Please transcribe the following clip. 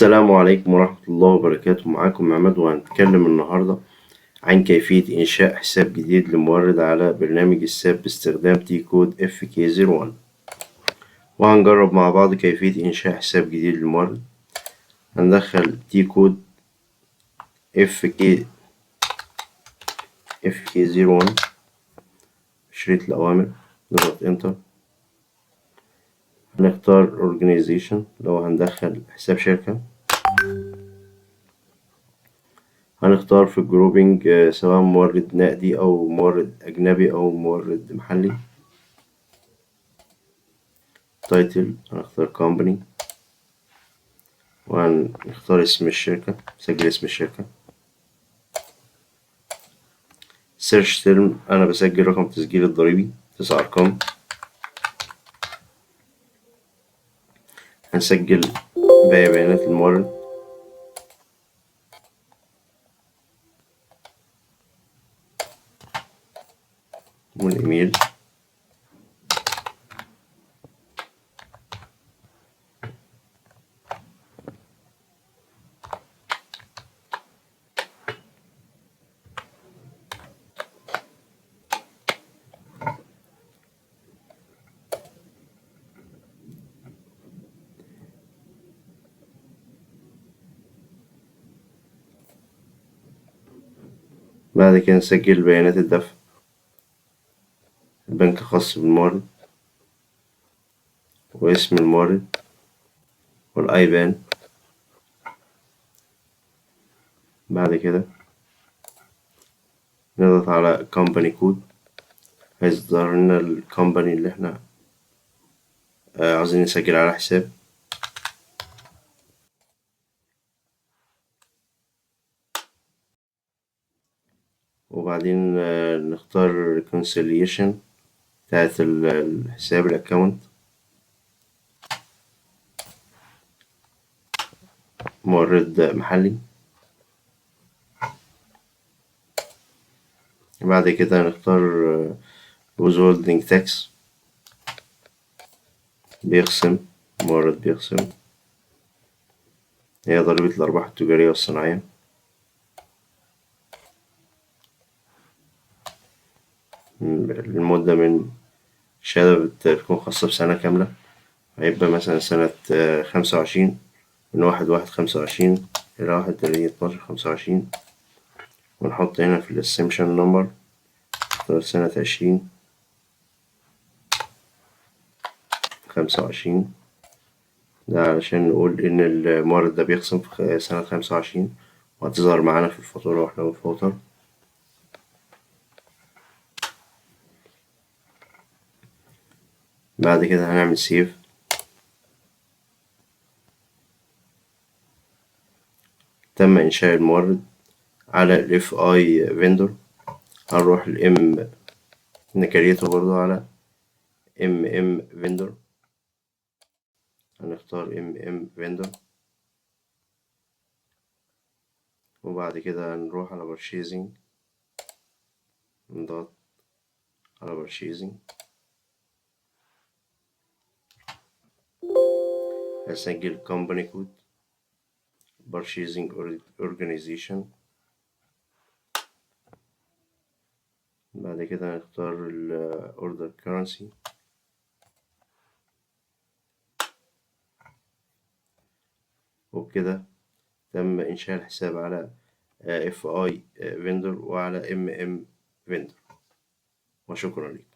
السلام عليكم ورحمة الله وبركاته. معاكم عماد، وهنتكلم النهاردة عن كيفية إنشاء حساب جديد لمورد على برنامج الساب باستخدام تي كود FK01. وهنجرب مع بعض كيفية إنشاء حساب جديد لمورد. هندخل تي كود FK01 شريط الأوامر، نضغط انتر. هنختار Organization لو هندخل حساب شركة. هنختار في الجروبينج سواء مورد نقدي أو مورد أجنبي أو مورد محلي. تايتل هنختار كومباني، وهنختار اسم الشركة، نسجل اسم الشركة. سيرش تيرم أنا بسجل رقم تسجيل الضريبي 9 أرقام. هنسجل باقي بيانات المورد والإيميل. بعد كده نسجل بيانات الدفع، البنك الخاص بالمورد واسم المورد والأيبان. بعد كده نضغط على company كود، هيظهر لنا الكومباني اللي احنا عاوزين نسجل على حساب. وبعدين نختار reconciliation بتاعت الحساب الأكاونت، مورد محلي. بعد كده هنختار withholding tax، بيخصم، مورد بيخصم، هي ضريبة الأرباح التجارية والصناعية. المدة من شهادة بتكون خاصة بسنة كاملة، هيبقى مثلا سنة 25، من 1/1/25 إلى 31/12/25. ونحط هنا في الاسمشن نمبر نختار سنة 20/25، ده علشان نقول إن المورد ده بيخصم في سنة 25، وهتظهر معانا في الفاتورة واحنا بنفوتر. بعد كده هنعمل سيف. تم إنشاء المورد على ال FI vendor. هنروح ال نكريته برضو على MM vendor، هنختار MM vendor. وبعد كده هنروح على purchasing، نضغط على purchasing. هسجل company code purchasing organization. بعد كده هنختار ال order currency. وبكده تم إنشاء الحساب على FI vendor وعلى MM vendor، وشكرا لكم.